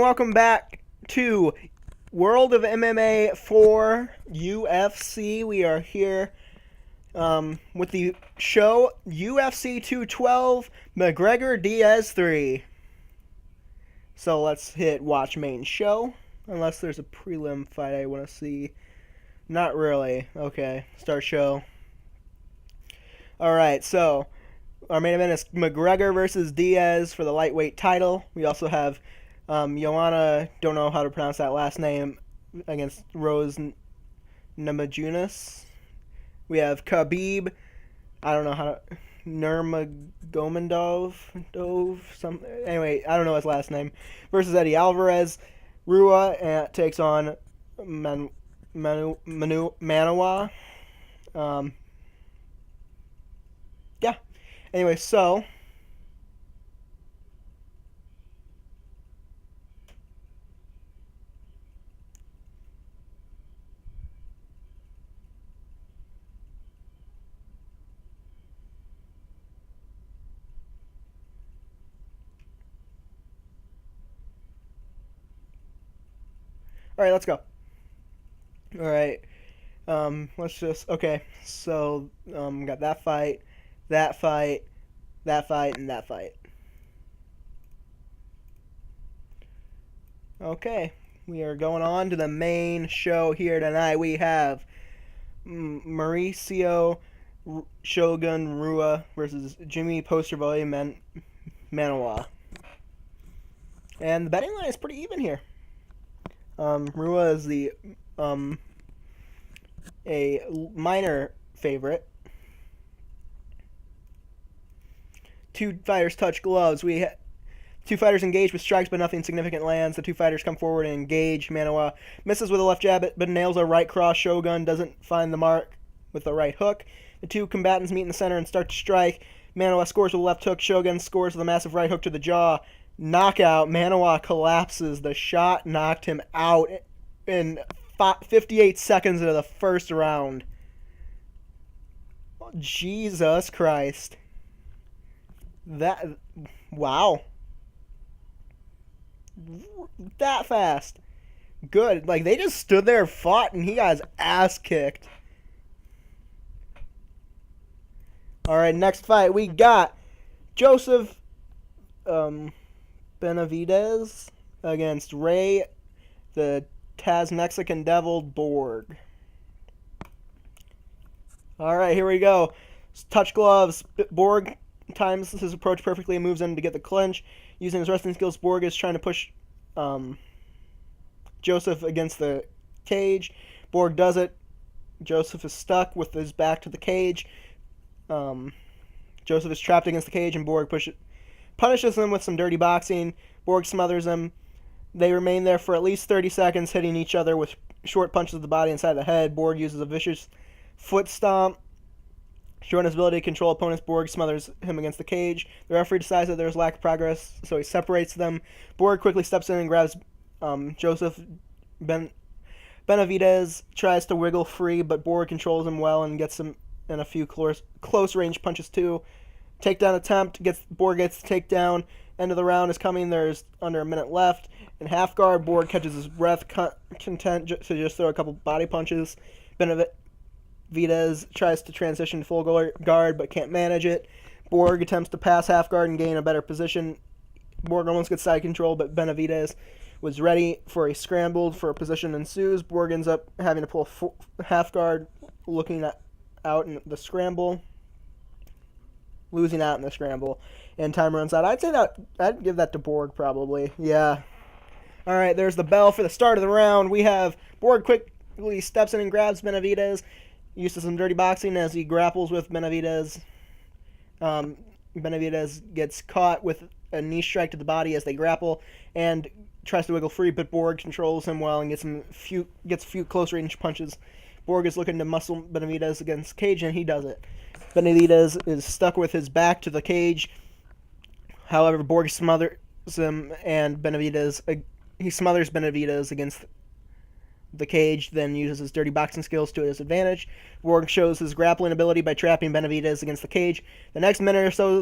and welcome back to World of MMA for UFC. We are here with the show UFC 212, Mcgregor Diaz 3. So let's hit watch main show, unless there's a prelim fight I want to see. Not really. Okay, start show. Alright, so our main event is McGregor versus Diaz for the lightweight title. We also have Joanna, don't know how to pronounce that last name, against Rose Namajunas. We have Khabib, I don't know how to, Nurmagomedov, anyway, I don't know his last name, versus Eddie Alvarez. Rua takes on Manawa. Yeah. Anyway, so all right, let's go. All right. Let's just okay. So got that fight, that fight, that fight, and that fight. Okay, we are going on to the main show here tonight. We have Mauricio Shogun Rua versus Jimmy Poster Boy Manawa. And the betting line is pretty even here. Rua is the a minor favorite. Two fighters touch gloves. Two fighters engage with strikes, but nothing significant lands. The two fighters come forward and engage. Manawa misses with a left jab, but nails a right cross. Shogun doesn't find the mark with the right hook. The two combatants meet in the center and start to strike. Manawa scores with a left hook. Shogun scores with a massive right hook to the jaw. Knockout. Manawa collapses. The shot knocked him out in 58 seconds into the first round. Jesus Christ. Wow. That fast. Good. Like, they just stood there and fought, and he got his ass kicked. Alright, next fight. We got Joseph Benavidez against Ray, the Taz Mexican Devil Borg. Alright, here we go. Touch gloves. Borg times his approach perfectly and moves in to get the clinch. Using his wrestling skills, Borg is trying to push Joseph against the cage. Borg does it. Joseph is stuck with his back to the cage. Joseph is trapped against the cage, and Borg punishes him with some dirty boxing. Borg smothers him. They remain there for at least 30 seconds, hitting each other with short punches of the body inside the head. Borg uses a vicious foot stomp. Showing his ability to control opponents, Borg smothers him against the cage. The referee decides that there's lack of progress, so he separates them. Borg quickly steps in and grabs Joseph. Benavidez tries to wiggle free, but Borg controls him well and gets him in a few close-range punches too. Takedown attempt. Borg gets the takedown. End of the round is coming. There's under a minute left. In half guard, Borg catches his breath, content to just throw a couple body punches. Benavidez tries to transition to full guard, but can't manage it. Borg attempts to pass half guard and gain a better position. Borg almost gets side control, but Benavidez was ready for a scramble for a position ensues. Borg ends up having to pull half guard, looking out in the scramble, losing out in the scramble, and time runs out. I'd give that to Borg probably. Yeah. All right, there's the bell for the start of the round. We have Borg quickly steps in and grabs Benavidez. Uses some dirty boxing as he grapples with Benavidez. Benavidez gets caught with a knee strike to the body as they grapple and tries to wiggle free, but Borg controls him well and gets a few close range punches. Borg is looking to muscle Benavidez against cage, and he does it. Benavidez is stuck with his back to the cage. However, Borg smothers him, and he smothers Benavidez against the cage, then uses his dirty boxing skills to his advantage. Borg shows his grappling ability by trapping Benavidez against the cage. The next minute or so,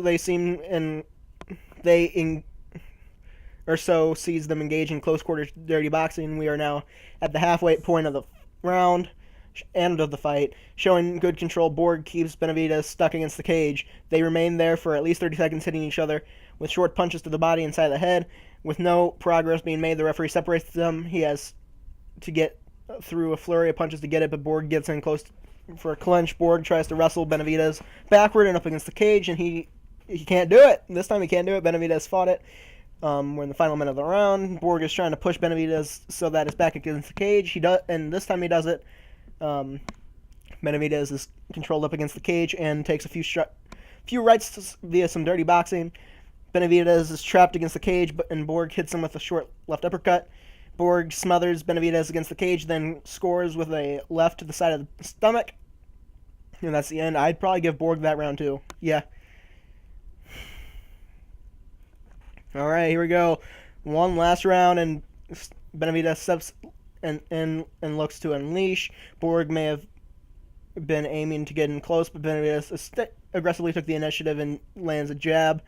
or so sees them engage in close quarters dirty boxing. We are now at the halfway point of the round and of the fight. Showing good control, Borg keeps Benavidez stuck against the cage. They remain there for at least 30 seconds, hitting each other with short punches to the body and side of the head. With no progress being made, the referee separates them. He has to get through a flurry of punches to get it, but Borg gets in close for a clinch. Borg tries to wrestle Benavidez backward and up against the cage, and he can't do it. This time he can't do it. Benavidez fought it. We're in the final minute of the round. Borg is trying to push Benavidez so that it's back against the cage. He does, and this time he does it. Benavidez is controlled up against the cage and takes a few rights via some dirty boxing. Benavidez is trapped against the cage, and Borg hits him with a short left uppercut. Borg smothers Benavidez against the cage, then scores with a left to the side of the stomach. And that's the end. I'd probably give Borg that round too. Yeah. All right, here we go. One last round, and Benavidez steps and looks to unleash. Borg may have been aiming to get in close, but Benavidez aggressively took the initiative and lands a jab.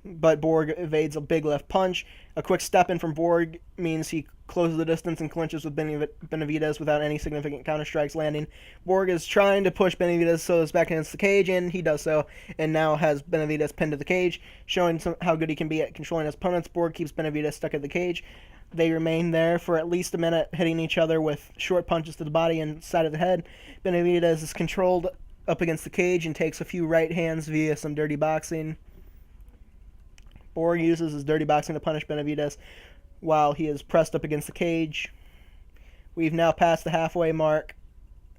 But Borg evades a big left punch. A quick step in from Borg means he closes the distance and clinches with Benavidez without any significant counter strikes landing. Borg is trying to push Benavidez so it's back against the cage, and he does so, and now has Benavidez pinned to the cage, showing how good he can be at controlling his opponents. Borg keeps Benavidez stuck at the cage. They remain there for at least a minute, hitting each other with short punches to the body and side of the head. Benavidez is controlled up against the cage and takes a few right hands via some dirty boxing. Borg uses his dirty boxing to punish Benavidez while he is pressed up against the cage. We've now passed the halfway mark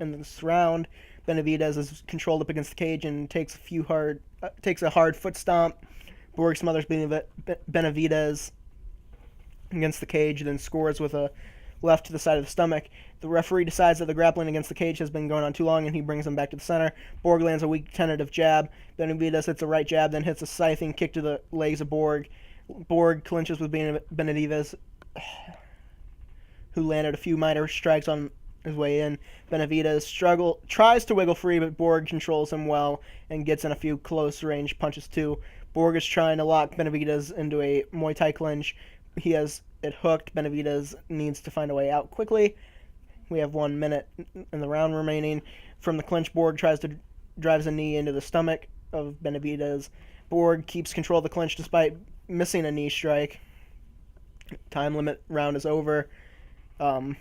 in this round. Benavidez is controlled up against the cage and takes a hard foot stomp. Borg smothers Benavidez against the cage, then scores with a left to the side of the stomach. The referee decides that the grappling against the cage has been going on too long, and he brings him back to the center. Borg lands a weak tentative jab. Benavidez hits a right jab, then hits a scything kick to the legs of Borg. Borg clinches with Benavidez, who landed a few minor strikes on his way in. Benavidez tries to wiggle free, but Borg controls him well and gets in a few close-range punches too. Borg is trying to lock Benavidez into a Muay Thai clinch. He has it hooked. Benavidez needs to find a way out quickly. We have 1 minute in the round remaining. From the clinch, Borg drives a knee into the stomach of Benavidez. Borg keeps control of the clinch despite missing a knee strike. Time limit round is over. All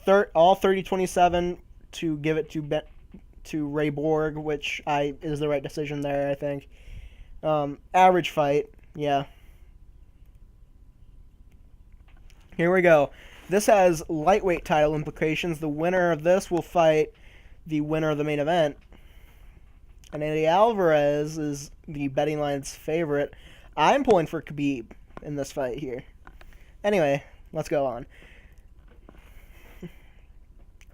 30-27 to give it to Ray Borg, which is the right decision there, I think. Average fight, yeah. Here we go. This has lightweight title implications. The winner of this will fight the winner of the main event. And Eddie Alvarez is the betting line's favorite. I'm pulling for Khabib in this fight here. Anyway, let's go on.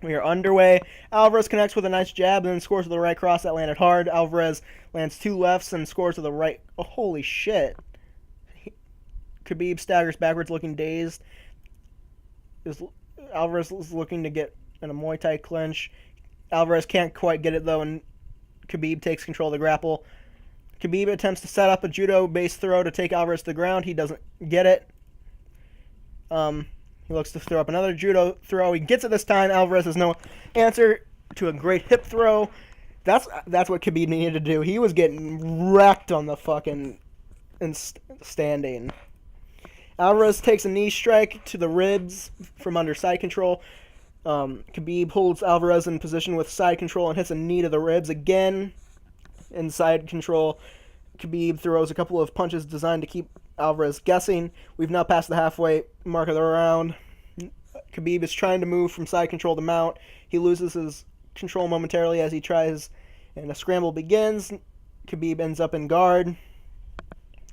We are underway. Alvarez connects with a nice jab and then scores with the right cross that landed hard. Alvarez lands two lefts and scores with the right. Oh, holy shit. Khabib staggers backwards looking dazed. Alvarez is looking to get in a Muay Thai clinch. Alvarez can't quite get it though, and Khabib takes control of the grapple. Khabib attempts to set up a judo-based throw to take Alvarez to the ground. He doesn't get it. He looks to throw up another judo throw. He gets it this time. Alvarez has no answer to a great hip throw. That's what Khabib needed to do. He was getting wrecked on the fucking standing. Alvarez takes a knee strike to the ribs from under side control. Khabib holds Alvarez in position with side control and hits a knee to the ribs again. In side control, Khabib throws a couple of punches designed to keep Alvarez guessing. We've now passed the halfway mark of the round. Khabib is trying to move from side control to mount. He loses his control momentarily as he tries, and a scramble begins. Khabib ends up in guard.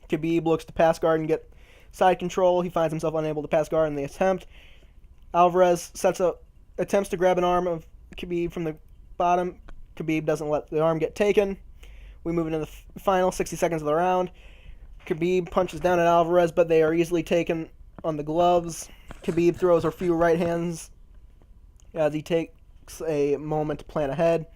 Khabib looks to pass guard and get side control. He finds himself unable to pass guard in the attempt. Alvarez attempts to grab an arm of Khabib from the bottom. Khabib doesn't let the arm get taken. We move into the final 60 seconds of the round. Khabib punches down at Alvarez, but they are easily taken on the gloves. Khabib throws a few right hands as he takes a moment to plan ahead.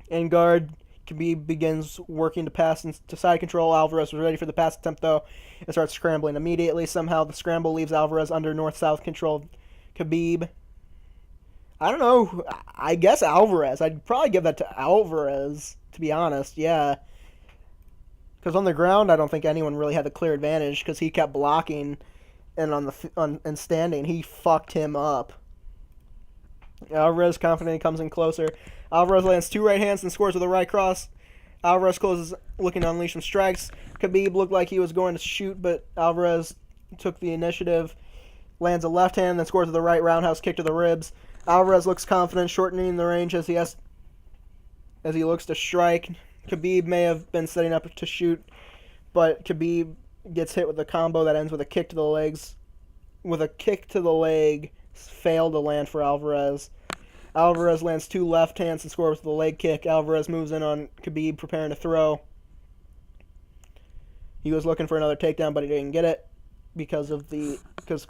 In guard, Khabib begins working to pass into side control. Alvarez was ready for the pass attempt, though, and starts scrambling immediately. Somehow, the scramble leaves Alvarez under north-south control of Khabib. I don't know. I guess Alvarez. I'd probably give that to Alvarez, to be honest. Yeah. Because on the ground, I don't think anyone really had the clear advantage because he kept blocking, and and standing, he fucked him up. Alvarez confidently comes in closer. Alvarez lands 2 right hands and scores with a right cross. Alvarez closes, looking to unleash some strikes. Khabib looked like he was going to shoot, but Alvarez took the initiative. Lands a left hand, then scores with a right roundhouse kick to the ribs. Alvarez looks confident, shortening the range as he looks to strike. Khabib may have been setting up to shoot, but Khabib gets hit with a combo that ends with a kick to the legs. With a kick to the leg, failed to land for Alvarez. Alvarez lands 2 left hands and scores with a leg kick. Alvarez moves in on Khabib, preparing to throw. He was looking for another takedown, but he didn't get it because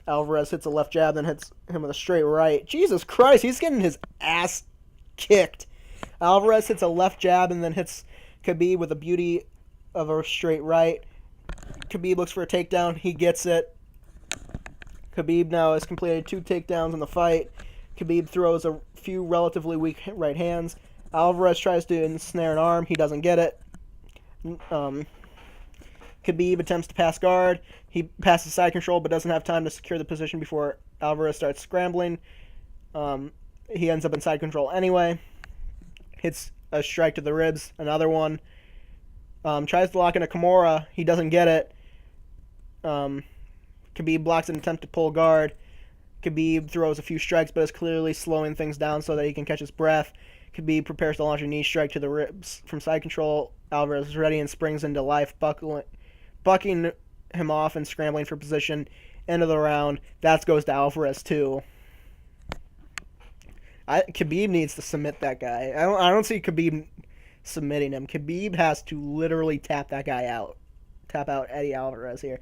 Alvarez hits a left jab, then hits him with a straight right. Jesus Christ, he's getting his ass kicked. Alvarez hits a left jab and then hits Khabib with a beauty of a straight right. Khabib looks for a takedown. He gets it. Khabib now has completed 2 takedowns in the fight. Khabib throws a few relatively weak right hands. Alvarez tries to ensnare an arm. He doesn't get it. Khabib attempts to pass guard. He passes side control but doesn't have time to secure the position before Alvarez starts scrambling. He ends up in side control anyway. Hits a strike to the ribs. Another one. Tries to lock in a Kimura. He doesn't get it. Khabib blocks an attempt to pull guard. Khabib throws a few strikes, but is clearly slowing things down so that he can catch his breath. Khabib prepares to launch a knee strike to the ribs. From side control, Alvarez is ready and springs into life, bucking him off and scrambling for position. End of the round. That goes to Alvarez, too. Khabib needs to submit that guy. I don't see Khabib submitting him. Khabib has to literally tap that guy out. Tap out Eddie Alvarez here.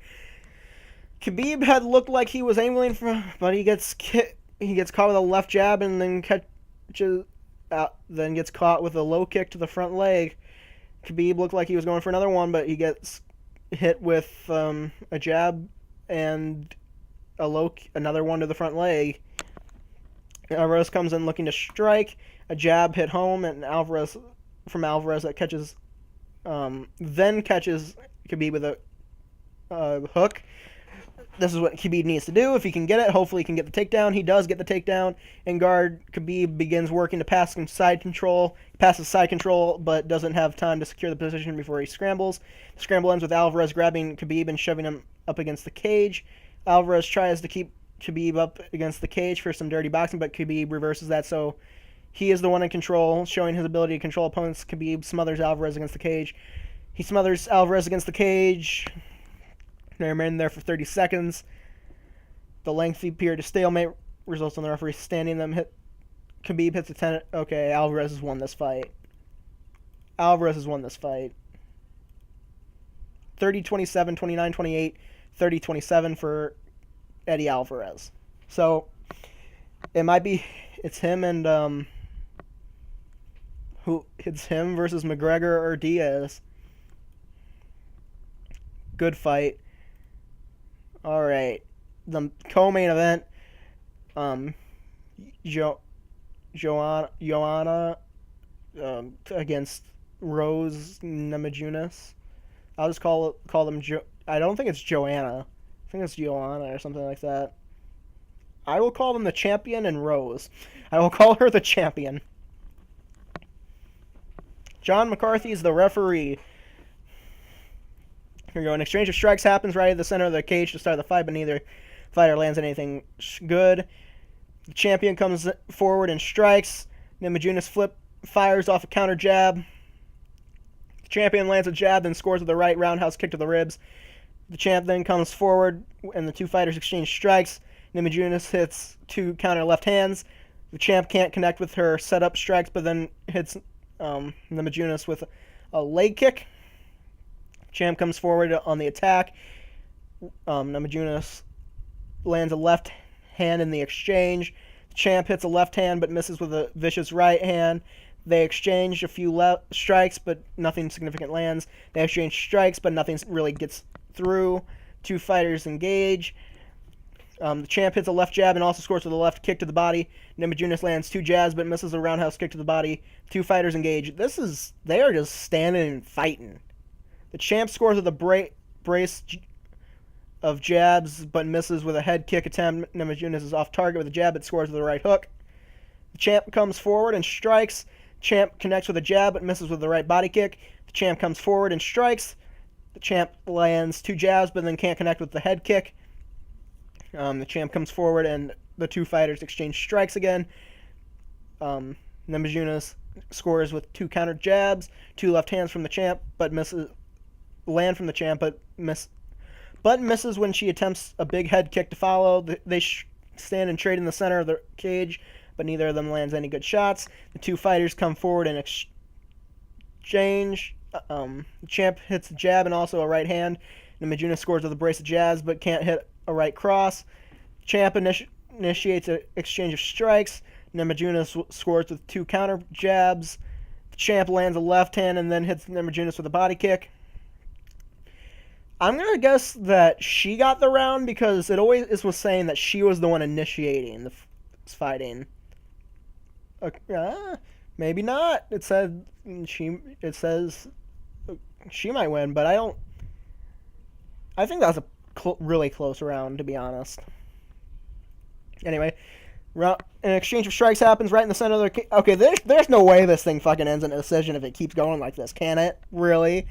Khabib had looked like he was aiming for, but he gets caught with a left jab and then gets caught with a low kick to the front leg. Khabib looked like he was going for another one, but he gets hit with a jab and another one to the front leg. Alvarez comes in looking to strike. A jab hit home, and Alvarez that catches Khabib with a hook. This is what Khabib needs to do. If he can get it, hopefully he can get the takedown. He does get the takedown. In guard, Khabib begins working to pass some side control. He passes side control, but doesn't have time to secure the position before he scrambles. The scramble ends with Alvarez grabbing Khabib and shoving him up against the cage. Alvarez tries to keep Khabib up against the cage for some dirty boxing, but Khabib reverses that, so he is the one in control, showing his ability to control opponents. Khabib smothers Alvarez against the cage. He smothers Alvarez against the cage. They remain there for 30 seconds. The lengthy period of stalemate results in the referee standing them. Khabib hits a 10. Okay, Alvarez has won this fight. 30-27, 29-28, 30-27 for Eddie Alvarez. So it's him and it's him versus Mcgregor or Diaz. Good fight. All right, the co-main event. Joanna against Rose Namajunas. I'll just call them I don't think it's Joanna. I think it's Joanna or something like that. I will call them the champion and Rose. I will call her the champion. John McCarthy is the referee. Here we go. An exchange of strikes happens right at the center of the cage to start the fight, but neither fighter lands anything good. The champion comes forward and strikes. Namajunas fires off a counter jab. The champion lands a jab, then scores with a right roundhouse kick to the ribs. The champ then comes forward, and the two fighters exchange strikes. Namajunas hits 2 counter left hands. The champ can't connect with her setup strikes, but then hits Namajunas with a leg kick. Champ comes forward on the attack. Namajunas lands a left hand in the exchange. The champ hits a left hand but misses with a vicious right hand. They exchange a few strikes, but nothing significant lands. They exchange strikes, but nothing really gets through. Two fighters engage. The champ hits a left jab and also scores with a left kick to the body. Namajunas lands two jabs but misses a roundhouse kick to the body. Two fighters engage. They are just standing and fighting. The champ scores with a brace of jabs but misses with a head kick attempt. Namajunas is off target with a jab but scores with a right hook. The champ comes forward and strikes. Champ connects with a jab but misses with the right body kick. The champ comes forward and strikes. The champ lands two jabs but then can't connect with the head kick. The champ comes forward and the two fighters exchange strikes again. Namajunas scores with two counter jabs, two left hands from the champ, but misses when she attempts a big head kick to follow. They stand and trade in the center of the cage, but neither of them lands any good shots. The two fighters come forward and exchange. The champ hits a jab and also a right hand. Namajunas scores with a brace of jabs, but can't hit a right cross. Champ initiates an exchange of strikes. Namajunas scores with two counter jabs. The champ lands a left hand and then hits Namajunas with a body kick. I'm going to guess that she got the round because it was saying that she was the one initiating the fighting. Maybe not. It says she might win, but I think that was a really close round, to be honest. Anyway, an exchange of strikes happens right in the center of the... Okay, there's no way this thing fucking ends in a decision if it keeps going like this, can it? Really?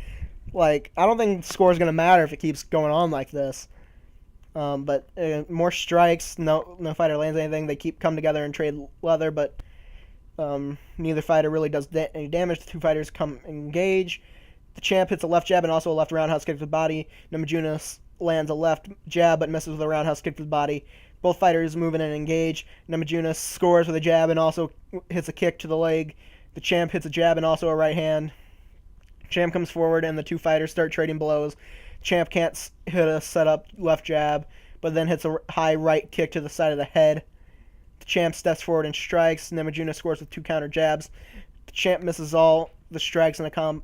Like, I don't think the score is going to matter if it keeps going on like this. But more strikes, no fighter lands anything. They come together and trade leather, but neither fighter really does any damage. The two fighters engage. The champ hits a left jab and also a left roundhouse kick to the body. Namajunas lands a left jab but misses with a roundhouse kick to the body. Both fighters move in and engage. Namajunas scores with a jab and also hits a kick to the leg. The champ hits a jab and also a right hand. Champ comes forward and the two fighters start trading blows. Champ can't hit a setup left jab, but then hits a high right kick to the side of the head. The champ steps forward and strikes. Namajunas scores with two counter jabs. The champ misses all the strikes in a combo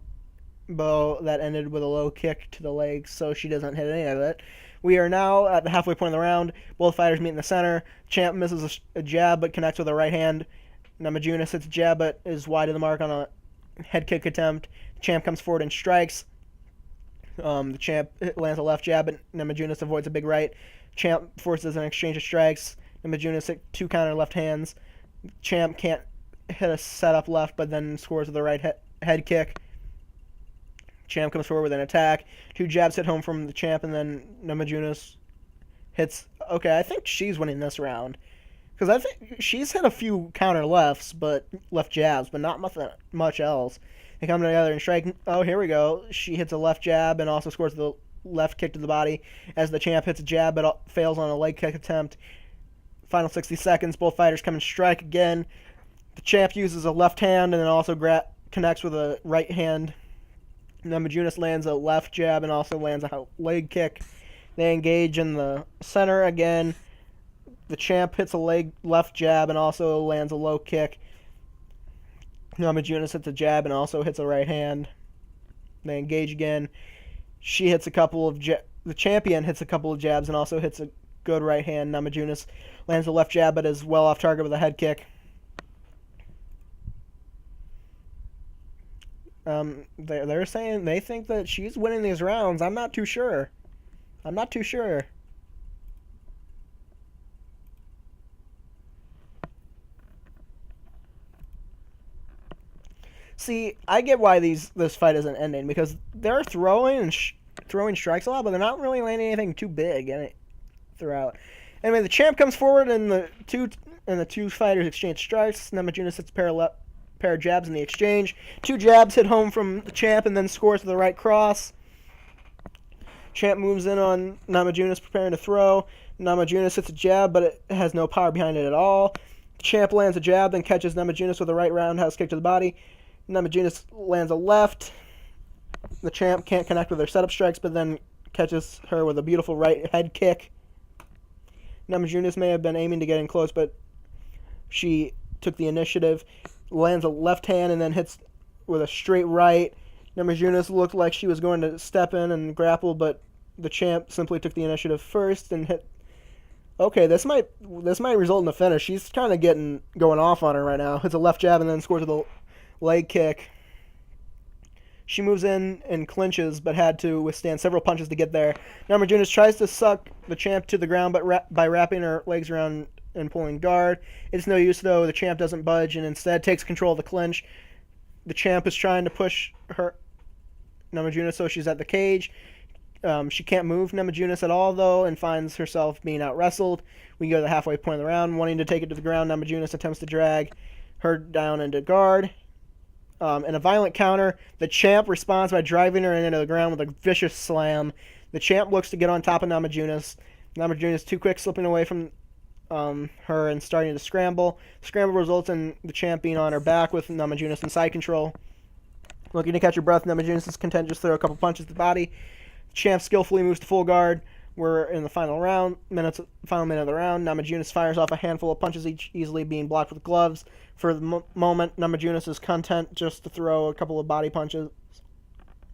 that ended with a low kick to the leg, so she doesn't hit any of it. We are now at the halfway point of the round. Both fighters meet in the center. Champ misses a jab but connects with a right hand. Namajunas hits a jab but is wide of the mark on a head kick attempt. Champ comes forward and strikes. The champ lands a left jab but Namajunas avoids a big right. Champ forces an exchange of strikes. Namajunas hit two counter left hands. Champ can't hit a setup left but then scores with a right head kick. Champ comes forward with an attack. Two jabs hit home from the champ, and then Namajunas hits... Okay, I think she's winning this round. Because I think she's hit a few counter left jabs, but not much else. They come together and strike. Oh, here we go. She hits a left jab and also scores the left kick to the body as the champ hits a jab but fails on a leg kick attempt. Final 60 seconds. Both fighters come and strike again. The champ uses a left hand and then also connects with a right hand. Namajunas lands a left jab and also lands a leg kick. They engage in the center again. The champ hits a left jab and also lands a low kick. Namajunas hits a jab and also hits a right hand. They engage again. The champion hits a couple of jabs and also hits a good right hand. Namajunas lands a left jab but is well off target with a head kick. They're saying they think that she's winning these rounds. I'm not too sure. See, I get why this fight isn't ending because they're throwing strikes a lot, but they're not really landing anything too big throughout. Anyway, the champ comes forward and the two fighters exchange strikes. Namajunas hits a pair of jabs in the exchange. Two jabs hit home from the champ and then scores with the right cross. Champ moves in on Namajunas preparing to throw. Namajunas hits a jab, but it has no power behind it at all. The champ lands a jab, then catches Namajunas with a right roundhouse kick to the body. Namajunas lands a left. The champ can't connect with her setup strikes, but then catches her with a beautiful right head kick. Namajunas may have been aiming to get in close, but she took the initiative. lands a left hand and then hits with a straight right. Namajunas looked like she was going to step in and grapple, but the champ simply took the initiative first and hit. Okay, this might result in a finish. She's kind of going off on her right now. Hits a left jab and then scores with a leg kick. She moves in and clinches, but had to withstand several punches to get there. Namajunas tries to suck the champ to the ground, but by wrapping her legs around and pulling guard. It's no use, though. The champ doesn't budge and instead takes control of the clinch. The champ is trying to push her Namajunas so she's at the cage. She can't move Namajunas at all, though, and finds herself being out-wrestled. We go to the halfway point of the round. Wanting to take it to the ground, Namajunas attempts to drag her down into guard. In a violent counter, the champ responds by driving her into the ground with a vicious slam. The champ looks to get on top of Namajunas. Namajunas too quick, slipping away from her and starting to scramble. Scramble results in the champ being on her back with Namajunas in side control. Looking to catch her breath, Namajunas is content to just throw a couple punches to the body. Champ skillfully moves to full guard. We're in the final minute of the round. Namajunas fires off a handful of punches, each easily being blocked with gloves. For the moment, Namajunas is content just to throw a couple of body punches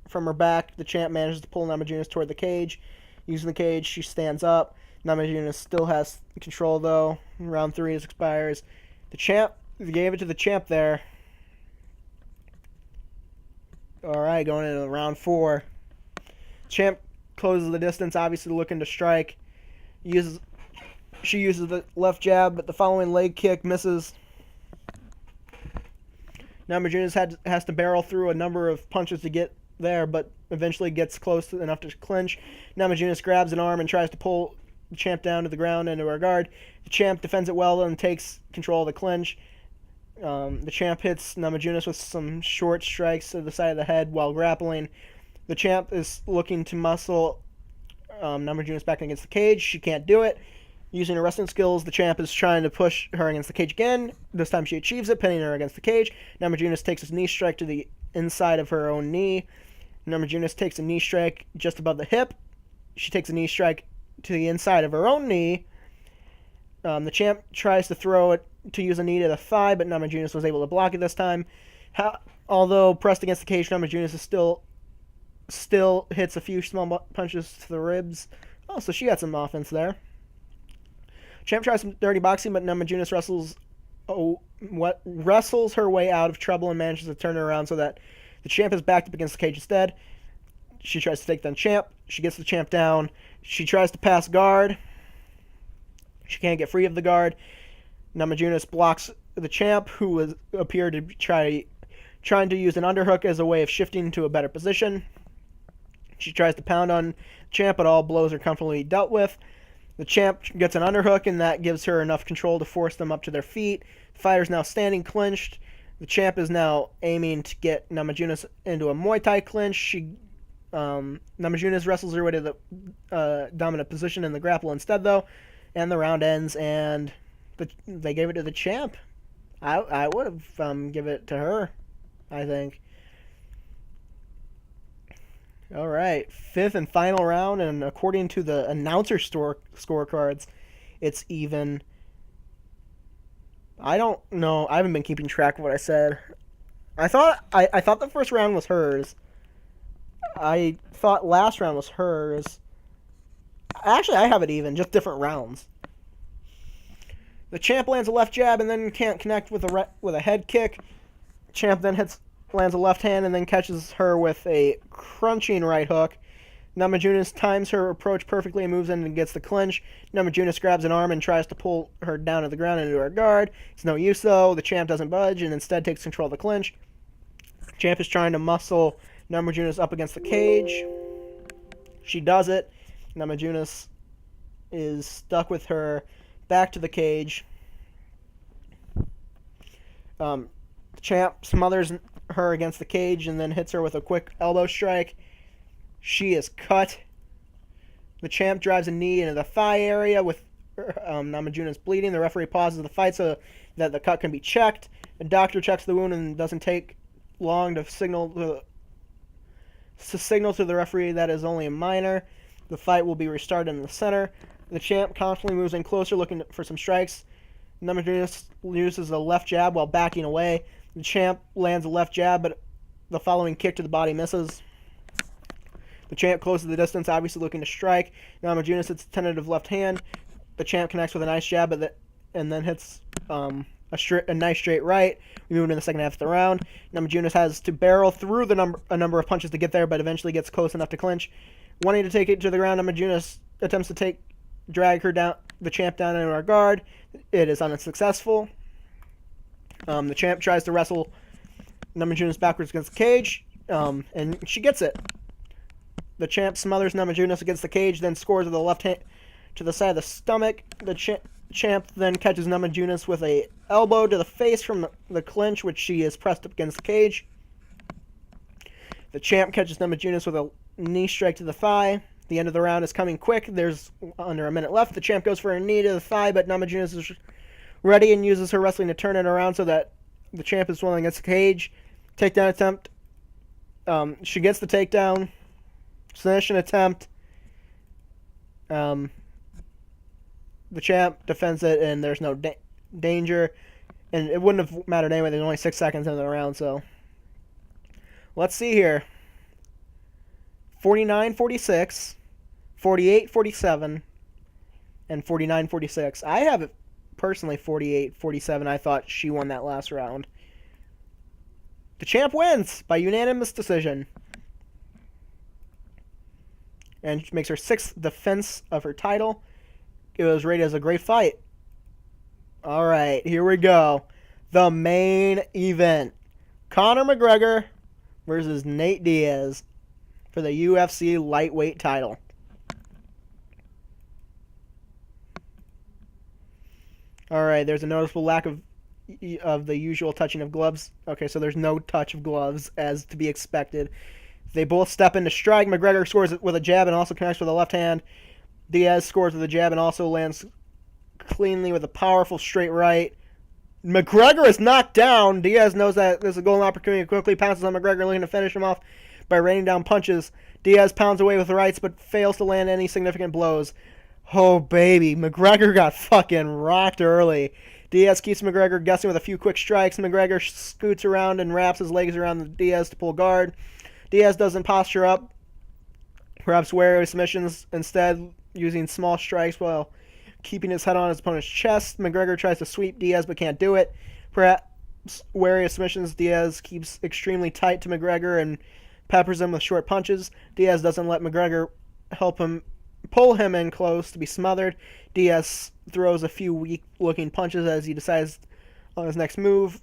from her back. The champ manages to pull Namajunas toward the cage. Using the cage, she stands up. Namajunas still has control, though. Round 3 expires. The champ gave it to the champ there. All right, going into round 4. Champ closes the distance, obviously looking to strike. She uses the left jab, but the following leg kick misses. Namajunas has to barrel through a number of punches to get there, but eventually gets close enough to clinch. Namajunas grabs an arm and tries to pull the champ down to the ground into her guard. The champ defends it well and takes control of the clinch. The champ hits Namajunas with some short strikes to the side of the head while grappling. The champ is looking to muscle Namajunas back against the cage. She can't do it. Using her wrestling skills, the champ is trying to push her against the cage again. This time she achieves it, pinning her against the cage. Namajunas takes a knee strike to the inside of her own knee. Namajunas takes a knee strike just above the hip. She takes a knee strike to the inside of her own knee. The champ tries to throw it to use a knee to the thigh, but Namajunas was able to block it this time. Although pressed against the cage, Namajunas is still hits a few small punches to the ribs. Oh, so she got some offense there. Champ tries some dirty boxing, but Namajunas wrestles her way out of trouble and manages to turn her around so that the champ is backed up against the cage instead. She tries to take down champ. She gets the champ down. She tries to pass guard. She can't get free of the guard. Namajunas blocks the champ, who appeared to trying to use an underhook as a way of shifting to a better position. She tries to pound on champ, but all blows are comfortably dealt with. The champ gets an underhook, and that gives her enough control to force them up to their feet. The fighter's now standing clinched. The champ is now aiming to get Namajunas into a Muay Thai clinch. Namajunas wrestles her way to the dominant position in the grapple instead, though, and the round ends, and they gave it to the champ. I would have given it to her, I think. All right, 5th and final round, and according to the announcer scorecards, it's even. I don't know. I haven't been keeping track of what I said. I thought the first round was hers. I thought last round was hers. Actually, I have it even, just different rounds. The champ lands a left jab and then can't connect with a head kick. Champ then lands a left hand and then catches her with a crunching right hook. Namajunas times her approach perfectly and moves in and gets the clinch. Namajunas grabs an arm and tries to pull her down to the ground into her guard. It's no use, though. The champ doesn't budge and instead takes control of the clinch. Champ is trying to muscle Namajunas up against the cage. She does it. Namajunas is stuck with her back to the cage. The champ smothers her against the cage and then hits her with a quick elbow strike. She is cut. The champ drives a knee into the thigh area with Namajunas bleeding. The referee pauses the fight so that the cut can be checked. The doctor checks the wound and doesn't take long to signal to the referee that is only a minor. The fight will be restarted in the center. The champ constantly moves in closer looking for some strikes. Namajunas uses a left jab while backing away. The champ lands a left jab, but the following kick to the body misses. The champ closes the distance, obviously looking to strike. Namajunas hits a tentative left hand. The champ connects with a nice jab, and then hits a nice straight right. We move into the second half of the round. Namajunas has to barrel through a number of punches to get there, but eventually gets close enough to clinch. Wanting to take it to the ground, Namajunas attempts to drag the champ down into our guard. It is unsuccessful. The champ tries to wrestle Namajunas backwards against the cage, and she gets it. The champ smothers Namajunas against the cage, then scores with a left hand to the side of the stomach. The champ then catches Namajunas with a elbow to the face from the clinch, which she is pressed up against the cage. The champ catches Namajunas with a knee strike to the thigh. The end of the round is coming quick. There's under a minute left. The champ goes for a knee to the thigh, but Namajunas is ready and uses her wrestling to turn it around so that the champ is swelling against the cage. Takedown attempt. She gets the takedown. Submission attempt. The champ defends it, and there's no danger. And it wouldn't have mattered anyway. There's only 6 seconds into the round, so. Let's see here. 49-46, 48-47, and 49-46. I have it personally 48-47. I thought she won that last round. The champ wins by unanimous decision. And makes her 6th defense of her title. It was rated as a great fight. All right, here we go. The main event. Conor McGregor versus Nate Diaz for the UFC lightweight title. All right, there's a noticeable lack of the usual touching of gloves. Okay, so there's no touch of gloves as to be expected. They both step into strike. McGregor scores with a jab and also connects with a left hand. Diaz scores with a jab and also lands cleanly with a powerful straight right. McGregor is knocked down. Diaz knows that there's a golden opportunity, quickly pounces on McGregor, looking to finish him off by raining down punches. Diaz pounds away with the rights, but fails to land any significant blows. Oh, baby. McGregor got fucking rocked early. Diaz keeps McGregor guessing with a few quick strikes. McGregor scoots around and wraps his legs around Diaz to pull guard. Diaz doesn't posture up, perhaps wary submissions, instead using small strikes while keeping his head on his opponent's chest. McGregor tries to sweep Diaz but can't do it. Perhaps wary of submissions, Diaz keeps extremely tight to McGregor and peppers him with short punches. Diaz doesn't let McGregor pull him in close to be smothered. Diaz throws a few weak-looking punches as he decides on his next move,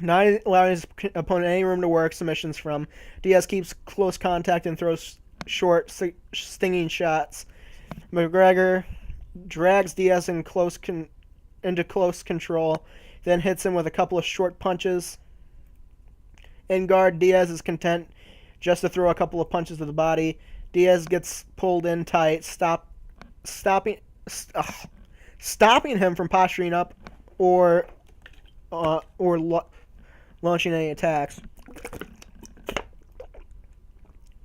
not allowing his opponent any room to work submissions from. Diaz keeps close contact and throws short, stinging shots. McGregor drags Diaz into close control, then hits him with a couple of short punches. In guard, Diaz is content just to throw a couple of punches to the body. Diaz gets pulled in tight, stopping him from posturing up or launching any attacks.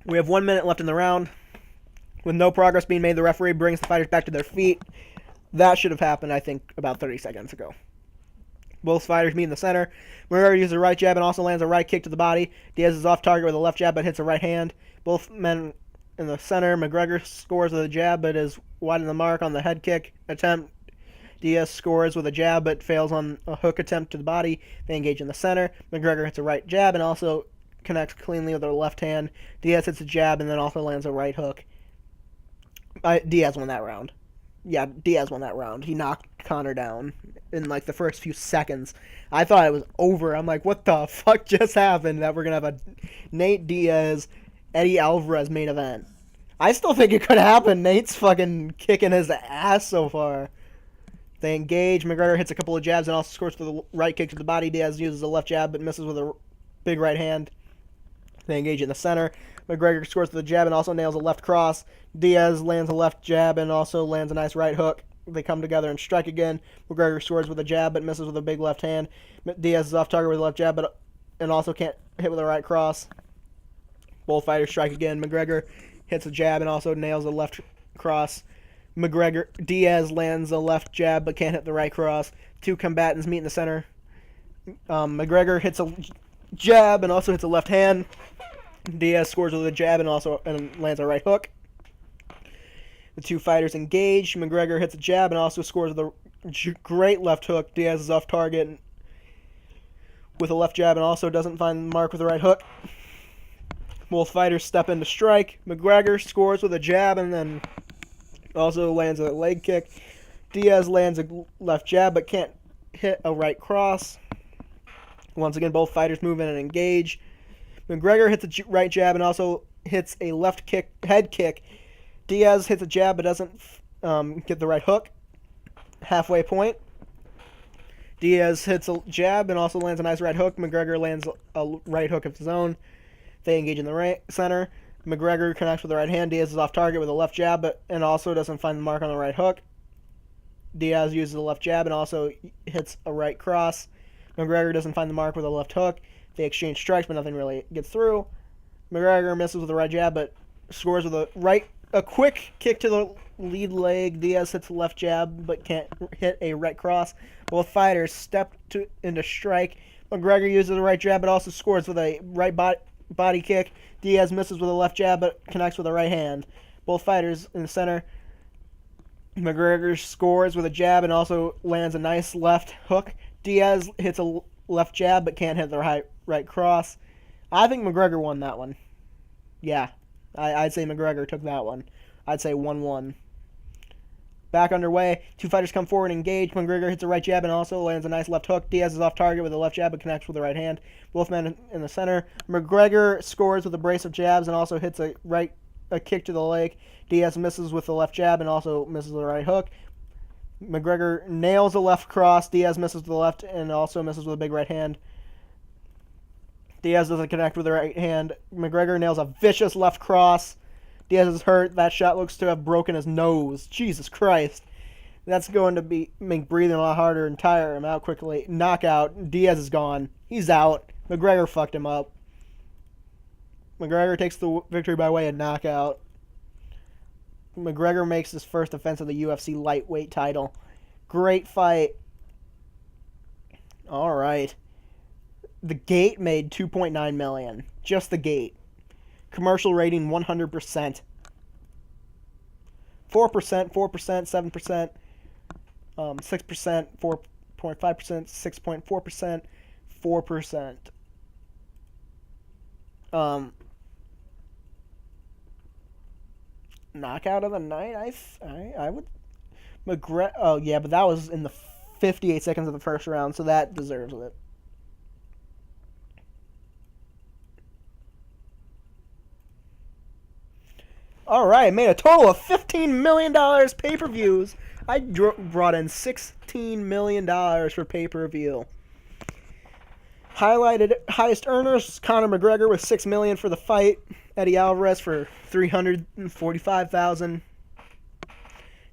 We have 1 minute left in the round. With no progress being made, the referee brings the fighters back to their feet. That should have happened, I think, about 30 seconds ago. Both fighters meet in the center. McGregor uses a right jab and also lands a right kick to the body. Diaz is off target with a left jab but hits a right hand. Both men in the center. McGregor scores with a jab but is wide of the mark on the head kick attempt. Diaz scores with a jab but fails on a hook attempt to the body. They engage in the center. McGregor hits a right jab and also connects cleanly with a left hand. Diaz hits a jab and then also lands a right hook. Diaz won that round. Yeah, Diaz won that round. He knocked Conor down in like the first few seconds. I thought it was over. I'm like, what the fuck just happened that we're going to have a Nate Diaz, Eddie Alvarez main event? I still think it could happen. Nate's fucking kicking his ass so far. They engage. McGregor hits a couple of jabs and also scores with a right kick to the body. Diaz uses a left jab but misses with a big right hand. They engage in the center. McGregor scores with a jab and also nails a left cross. Diaz lands a left jab and also lands a nice right hook. They come together and strike again. McGregor scores with a jab but misses with a big left hand. Diaz is off target with a left jab and also can't hit with a right cross. Both fighters strike again. McGregor hits a jab and also nails a left cross. Diaz lands a left jab but can't hit the right cross. Two combatants meet in the center. McGregor hits a jab and also hits a left hand. Diaz scores with a jab and also lands a right hook. The two fighters engage. McGregor hits a jab and also scores with a great left hook. Diaz is off target with a left jab and also doesn't find the mark with the right hook. Both fighters step in to strike. McGregor scores with a jab and then also lands a leg kick. Diaz lands a left jab but can't hit a right cross. Once again, both fighters move in and engage. McGregor hits a right jab and also hits a left kick, head kick. Diaz hits a jab but doesn't get the right hook. Halfway point. Diaz hits a jab and also lands a nice right hook. McGregor lands a right hook of his own. They engage in the right center. McGregor connects with the right hand. Diaz is off target with a left jab and also doesn't find the mark on the right hook. Diaz uses a left jab and also hits a right cross. McGregor doesn't find the mark with a left hook. They exchange strikes, but nothing really gets through. McGregor misses with a right jab, but scores with a quick kick to the lead leg. Diaz hits a left jab, but can't hit a right cross. Both fighters step into strike. McGregor uses a right jab, but also scores with a right body kick. Diaz misses with a left jab, but connects with a right hand. Both fighters in the center. McGregor scores with a jab and also lands a nice left hook. Diaz hits a left jab, but can't hit the right cross. I think McGregor won that one. Yeah, I'd say McGregor took that one. I'd say 1-1. Back underway. Two fighters come forward and engage. McGregor hits a right jab and also lands a nice left hook. Diaz is off target with a left jab but connects with the right hand. Both men in the center. McGregor scores with a brace of jabs and also hits a kick to the leg. Diaz misses with the left jab and also misses the right hook. McGregor nails a left cross. Diaz misses with the left and also misses with a big right hand. Diaz doesn't connect with the right hand. McGregor nails a vicious left cross. Diaz is hurt. That shot looks to have broken his nose. Jesus Christ. That's going to make breathing a lot harder and tire him out quickly. Knockout. Diaz is gone. He's out. McGregor fucked him up. McGregor takes the victory by way of knockout. McGregor makes his first defense of the UFC lightweight title. Great fight. All right. The Gate made $2.9 million. Just the Gate. Commercial rating 100%. 4%, 4%, 7%, 6%, 4.5%, 6.4%, 4%. Knockout of the night, I would. Oh yeah, but that was in the 58 seconds of the first round, so that deserves it. All right, made a total of $15 million pay-per-views. I brought in $16 million for pay-per-view. Highlighted highest earners: Conor McGregor with $6 million for the fight. Eddie Alvarez for $345,000.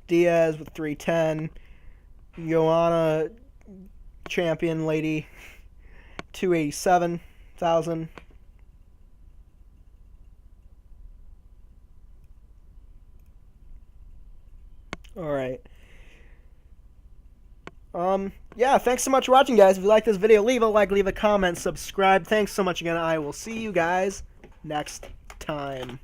Diaz with $310,000. Joanna, champion lady, $287,000. All right. Yeah, thanks so much for watching, guys. If you like this video, leave a like, leave a comment, subscribe. Thanks so much again. I will see you guys next time.